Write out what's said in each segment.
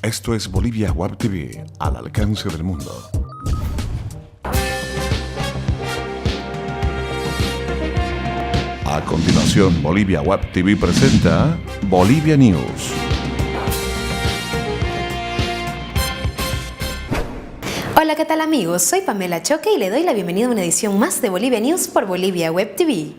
Esto es Bolivia Web TV, al alcance del mundo. A continuación, Bolivia Web TV presenta Bolivia News. Hola, ¿qué tal amigos? Soy Pamela Choque y le doy la bienvenida a una edición más de Bolivia News por Bolivia Web TV.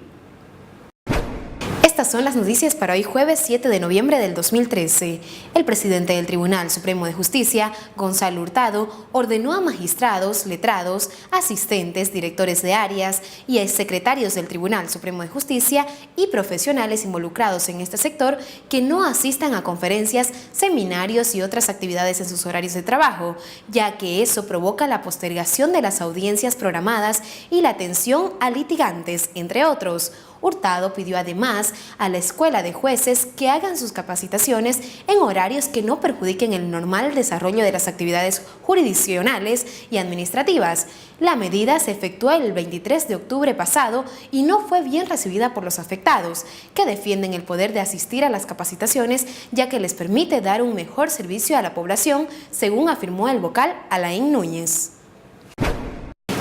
Estas son las noticias para hoy jueves 7 de noviembre del 2013. El presidente del Tribunal Supremo de Justicia, Gonzalo Hurtado, ordenó a magistrados, letrados, asistentes, directores de áreas y a secretarios del Tribunal Supremo de Justicia y profesionales involucrados en este sector que no asistan a conferencias, seminarios y otras actividades en sus horarios de trabajo, ya que eso provoca la postergación de las audiencias programadas y la atención a litigantes, entre otros. Hurtado pidió además a la Escuela de Jueces que hagan sus capacitaciones en horarios que no perjudiquen el normal desarrollo de las actividades jurisdiccionales y administrativas. La medida se efectuó el 23 de octubre pasado y no fue bien recibida por los afectados, que defienden el poder de asistir a las capacitaciones ya que les permite dar un mejor servicio a la población, según afirmó el vocal Alain Núñez.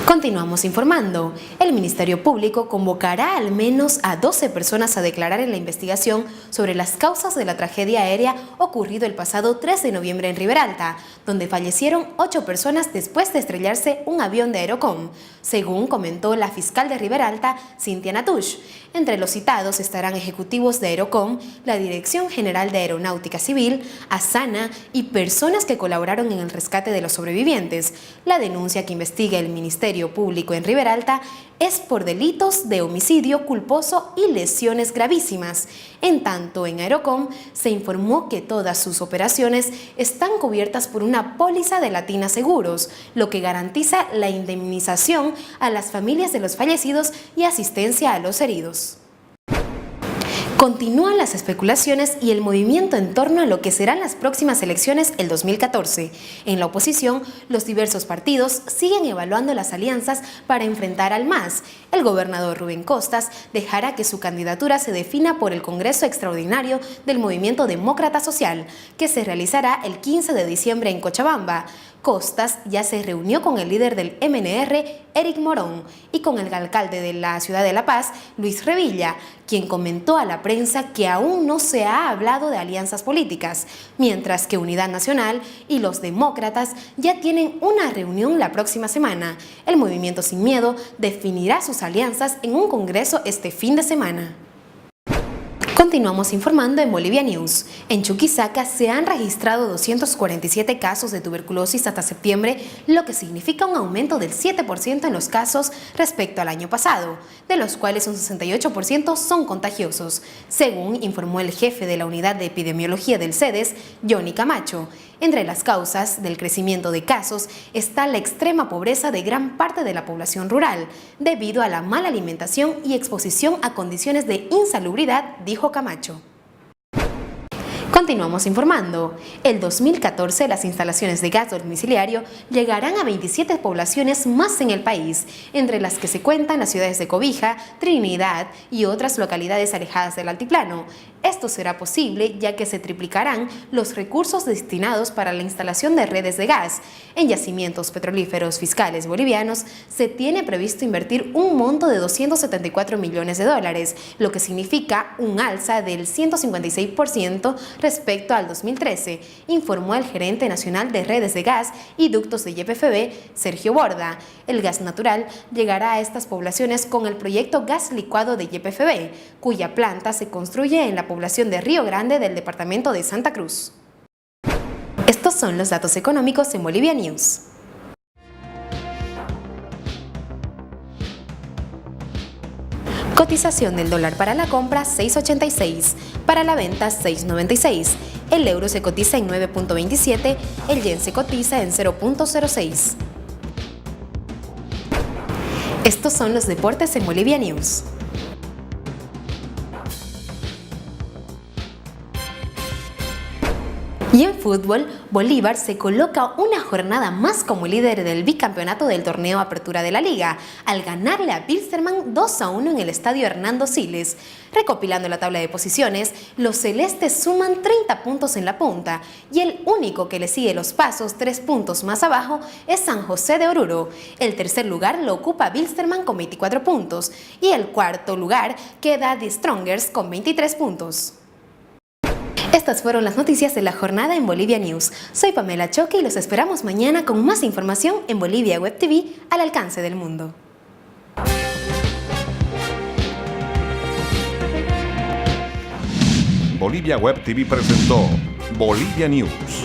Continuamos informando. El Ministerio Público convocará al menos a 12 personas a declarar en la investigación sobre las causas de la tragedia aérea ocurrido el pasado 3 de noviembre en Riberalta, donde fallecieron 8 personas después de estrellarse un avión de Aerocom, según comentó la fiscal de Riberalta, Cintia Natush. Entre los citados estarán ejecutivos de Aerocom, la Dirección General de Aeronáutica Civil, ASANA y personas que colaboraron en el rescate de los sobrevivientes. La denuncia que investiga el Ministerio Público en Riberalta es por delitos de homicidio culposo y lesiones gravísimas. En tanto, en Aerocom se informó que todas sus operaciones están cubiertas por una póliza de Latina Seguros, lo que garantiza la indemnización a las familias de los fallecidos y asistencia a los heridos. Continúan las especulaciones y el movimiento en torno a lo que serán las próximas elecciones el 2014. En la oposición, los diversos partidos siguen evaluando las alianzas para enfrentar al MAS. El gobernador Rubén Costas dejará que su candidatura se defina por el Congreso Extraordinario del Movimiento Demócrata Social, que se realizará el 15 de diciembre en Cochabamba. Costas ya se reunió con el líder del MNR, Eric Morón, y con el alcalde de la ciudad de La Paz, Luis Revilla, quien comentó a la prensa que aún no se ha hablado de alianzas políticas, mientras que Unidad Nacional y los demócratas ya tienen una reunión la próxima semana. El Movimiento Sin Miedo definirá sus alianzas en un congreso este fin de semana. Continuamos informando en Bolivia News. En Chuquisaca se han registrado 247 casos de tuberculosis hasta septiembre, lo que significa un aumento del 7% en los casos respecto al año pasado, de los cuales un 68% son contagiosos, según informó el jefe de la Unidad de Epidemiología del CEDES, Johnny Camacho. Entre las causas del crecimiento de casos está la extrema pobreza de gran parte de la población rural, debido a la mala alimentación y exposición a condiciones de insalubridad, dijo Camacho. Continuamos informando. El 2014 las instalaciones de gas domiciliario llegarán a 27 poblaciones más en el país, entre las que se cuentan las ciudades de Cobija, Trinidad y otras localidades alejadas del altiplano. Esto será posible ya que se triplicarán los recursos destinados para la instalación de redes de gas. En yacimientos petrolíferos fiscales bolivianos se tiene previsto invertir un monto de 274 millones de dólares, lo que significa un alza del 156% respecto al 2013, informó el gerente nacional de redes de gas y ductos de YPFB, Sergio Borda. El gas natural llegará a estas poblaciones con el proyecto Gas Licuado de YPFB, cuya planta se construye en la población de Río Grande del departamento de Santa Cruz. Estos son los datos económicos en Bolivia News. Cotización del dólar para la compra 6.86, para la venta 6.96. El euro se cotiza en 9.27, el yen se cotiza en 0.06. Estos son los deportes en Bolivia News. Y en fútbol, Bolívar se coloca una jornada más como líder del bicampeonato del torneo Apertura de la Liga, al ganarle a Wilstermann 2-1 en el estadio Hernando Siles. Recopilando la tabla de posiciones, los celestes suman 30 puntos en la punta y el único que le sigue los pasos 3 puntos más abajo es San José de Oruro. El tercer lugar lo ocupa Wilstermann con 24 puntos y el cuarto lugar queda The Strongers con 23 puntos. Estas fueron las noticias de la jornada en Bolivia News. Soy Pamela Choque y los esperamos mañana con más información en Bolivia Web TV al alcance del mundo. Bolivia Web TV presentó Bolivia News.